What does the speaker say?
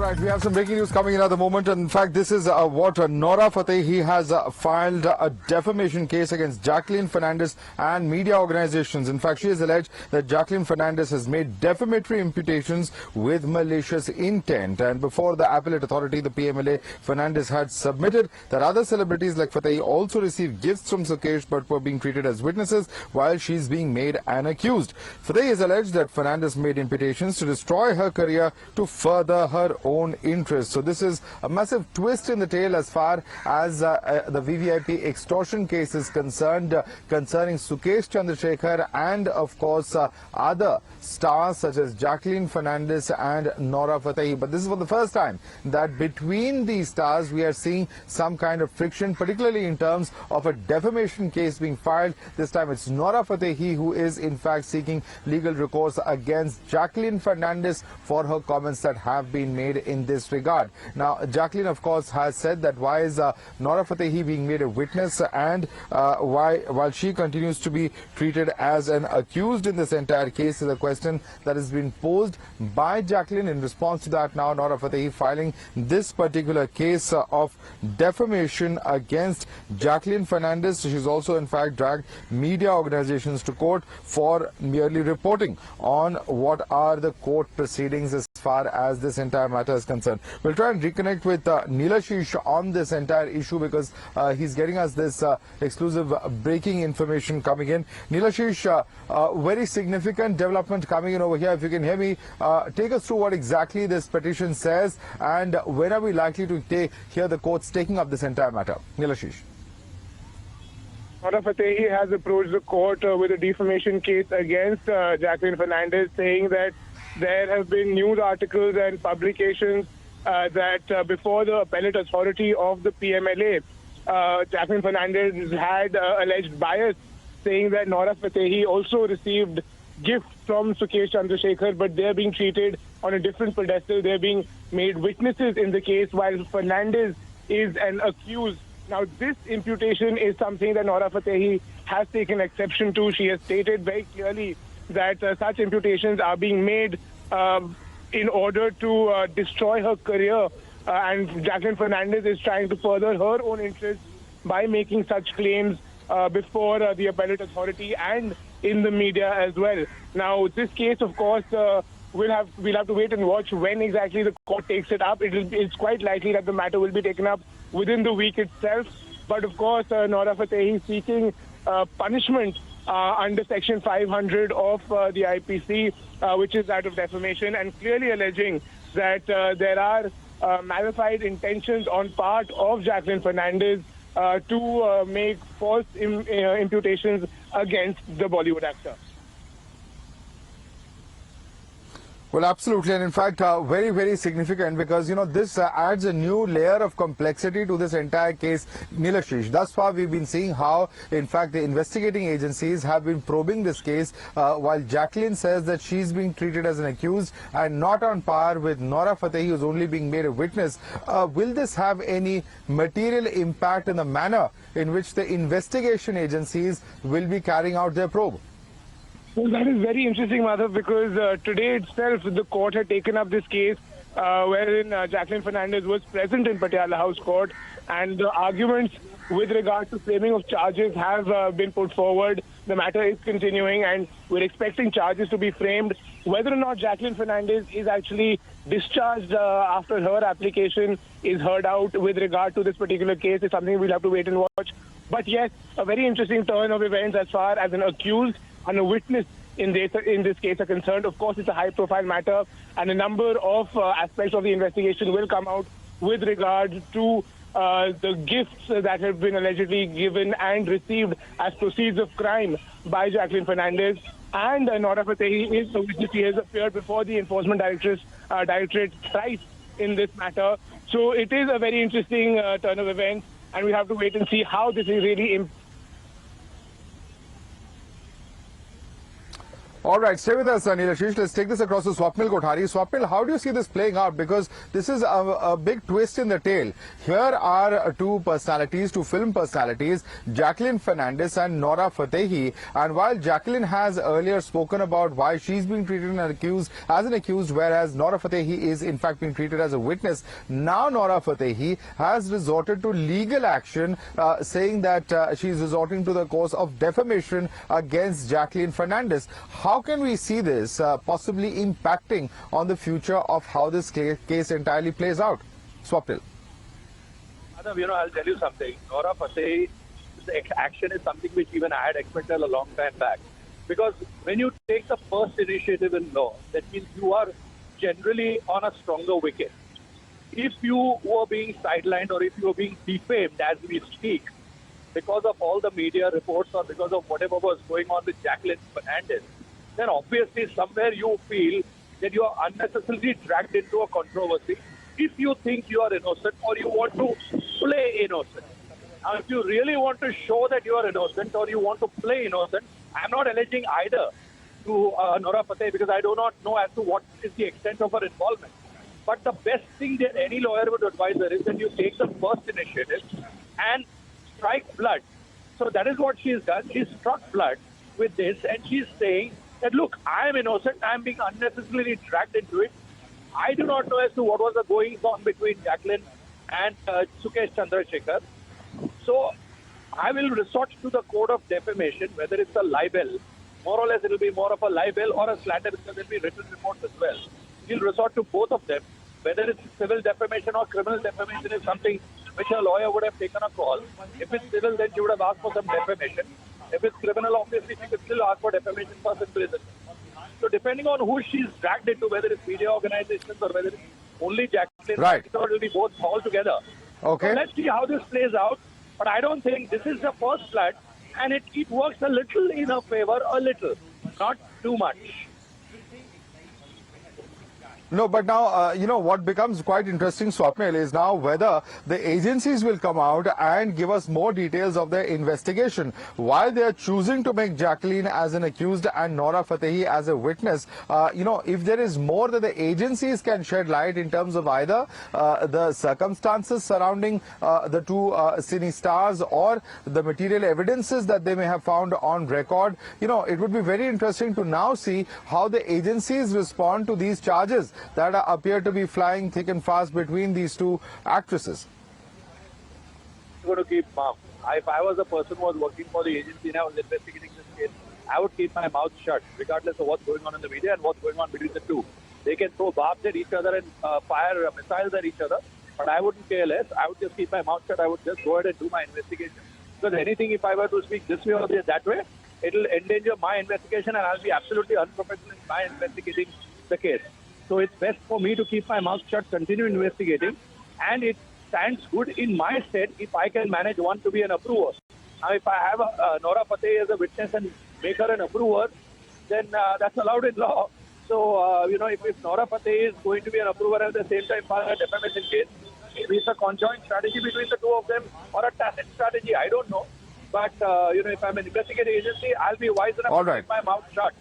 right, we have some breaking news coming in at the moment. And in fact, this is what Nora Fatehi has filed a defamation case against Jacqueline Fernandez and media organizations. In fact, she has alleged that Jacqueline Fernandez has made defamatory imputations with malicious intent. And before the appellate authority, the PMLA, Fernandez had submitted that other celebrities like Fatehi also received gifts from Sukesh but were being treated as witnesses while she's being made an accused. Fatehi has alleged that Fernandez made imputations to destroy her career to further her own interests. So this is a massive twist in the tale as far as the VVIP extortion case is concerned, concerning Sukesh Chandrashekhar and of course other stars such as Jacqueline Fernandez and Nora Fatehi. But this is for the first time that between these stars we are seeing some kind of friction, particularly in terms of a defamation case being filed. This time it's Nora Fatehi who is in fact seeking legal recourse against Jacqueline Fernandez for her comments that have been made in this regard. Now, Jacqueline, of course, has said that why is Nora Fatehi being made a witness and while she continues to be treated as an accused in this entire case is a question that has been posed by Jacqueline. In response to that, now Nora Fatehi filing this particular case of defamation against Jacqueline Fernandez. She's also, in fact, dragged media organizations to court for merely reporting on what are the court proceedings as far as this entire matter is concerned. We'll try and reconnect with Neelashish on this entire issue because he's getting us this exclusive breaking information coming in. Neelashish, very significant development coming in over here. If you can hear me, take us through what exactly this petition says and when are we likely to hear the courts taking up this entire matter? Neelashish. Nora Fatehi has approached the court with a defamation case against Jacqueline Fernandez, saying that there have been news articles and publications that before the appellate authority of the PMLA, Jacqueline Fernandez had alleged bias, saying that Nora Fatehi also received gifts from Sukesh Chandrashekhar, but they're being treated on a different pedestal. They're being made witnesses in the case, while Fernandez is an accused. Now, this imputation is something that Nora Fatehi has taken exception to. She has stated very clearly that such imputations are being made in order to destroy her career. And Jacqueline Fernandez is trying to further her own interests by making such claims before the appellate authority and in the media as well. Now, this case, of course, we'll have to wait and watch when exactly the court takes it up. It's quite likely that the matter will be taken up within the week itself. But of course, Nora Fatehi is seeking punishment under Section 500 of the IPC, which is that of defamation, and clearly alleging that there are malified intentions on part of Jacqueline Fernandez to make false imputations against the Bollywood actor. Well, absolutely. And in fact, very, very significant because, you know, this adds a new layer of complexity to this entire case. Neelashish, thus far we've been seeing how, in fact, the investigating agencies have been probing this case while Jacqueline says that she's being treated as an accused and not on par with Nora Fatehi, who's only being made a witness. Will this have any material impact in the manner in which the investigation agencies will be carrying out their probe? Well, that is very interesting, Madhav, because today itself the court had taken up this case wherein Jacqueline Fernandez was present in Patiala House Court, and the arguments with regard to framing of charges have been put forward. The matter is continuing and we're expecting charges to be framed. Whether or not Jacqueline Fernandez is actually discharged after her application is heard out with regard to this particular case is something we'll have to wait and watch. But yes, a very interesting turn of events as far as an accused and a witness in this case are concerned. Of course, it's a high-profile matter, and a number of aspects of the investigation will come out with regard to the gifts that have been allegedly given and received as proceeds of crime by Jacqueline Fernandez. And Nora Fatehi is a witness. She has appeared before the Enforcement Directorate thrice in this matter. So it is a very interesting turn of events, and we have to wait and see how this is really All right, stay with us, Nilashish. Let's take this across to Swapnil Kothari. Swapnil, how do you see this playing out? Because this is a big twist in the tale. Here are two personalities, two film personalities, Jacqueline Fernandez and Nora Fatehi. And while Jacqueline has earlier spoken about why she's being treated as an accused, whereas Nora Fatehi is in fact being treated as a witness, now Nora Fatehi has resorted to legal action, saying that she's resorting to the course of defamation against Jacqueline Fernandez. How can we see this possibly impacting on the future of how this case entirely plays out? Swapnil. Adam, I'll tell you something. Nora Fatehi's action is something which even I had expected a long time back. Because when you take the first initiative in law, that means you are generally on a stronger wicket. If you were being sidelined or if you were being defamed as we speak, because of all the media reports or because of whatever was going on with Jacqueline Fernandez, then obviously somewhere you feel that you are unnecessarily dragged into a controversy if you think you are innocent or you want to play innocent. Now, if you really want to show that you are innocent or you want to play innocent, I'm not alleging either to Nora Fatehi because I do not know as to what is the extent of her involvement. But the best thing that any lawyer would advise her is that you take the first initiative and strike blood. So that is what she has done. She struck blood with this and she's saying that, look, I am innocent. I am being unnecessarily dragged into it. I do not know as to what was the goings on between Jacqueline and Sukesh Chandrashekhar. So I will resort to the code of defamation, whether it's a libel, more or less it will be more of a libel or a slander because there will be written reports as well. We'll resort to both of them. Whether it's civil defamation or criminal defamation is something which a lawyer would have taken a call. If it's civil, then she would have asked for some defamation. If it's criminal, obviously she could still ask for defamation for imprisonment. So depending on who she's dragged into, whether it's media organizations or whether it's only Jacqueline, right, it will be both all together. Okay. So let's see how this plays out. But I don't think this is the first flood, and it works a little in her favor, a little, not too much. No, but now, what becomes quite interesting, Swapnil, is now whether the agencies will come out and give us more details of their investigation. While they are choosing to make Jacqueline as an accused and Nora Fatehi as a witness, if there is more that the agencies can shed light in terms of either the circumstances surrounding the two cine stars or the material evidences that they may have found on record, it would be very interesting to now see how the agencies respond to these charges that appear to be flying thick and fast between these two actresses. I'm going to keep mum. If I was a person who was working for the agency and I was investigating this case, I would keep my mouth shut, regardless of what's going on in the media and what's going on between the two. They can throw barbs at each other and fire missiles at each other, but I wouldn't care less. I would just keep my mouth shut. I would just go ahead and do my investigation. Because anything, if I were to speak this way or that way, it will endanger my investigation and I'll be absolutely unprofessional in my investigating the case. So it's best for me to keep my mouth shut, continue investigating, and it stands good in my stead if I can manage one to be an approver. Now, if I have Nora Fatehi as a witness and make her an approver, then that's allowed in law. So, if Nora Fatehi is going to be an approver at the same time file a defamation case, maybe it's a conjoint strategy between the two of them or a tacit strategy, I don't know. But, if I'm an investigating agency, I'll be wise enough to keep my mouth shut.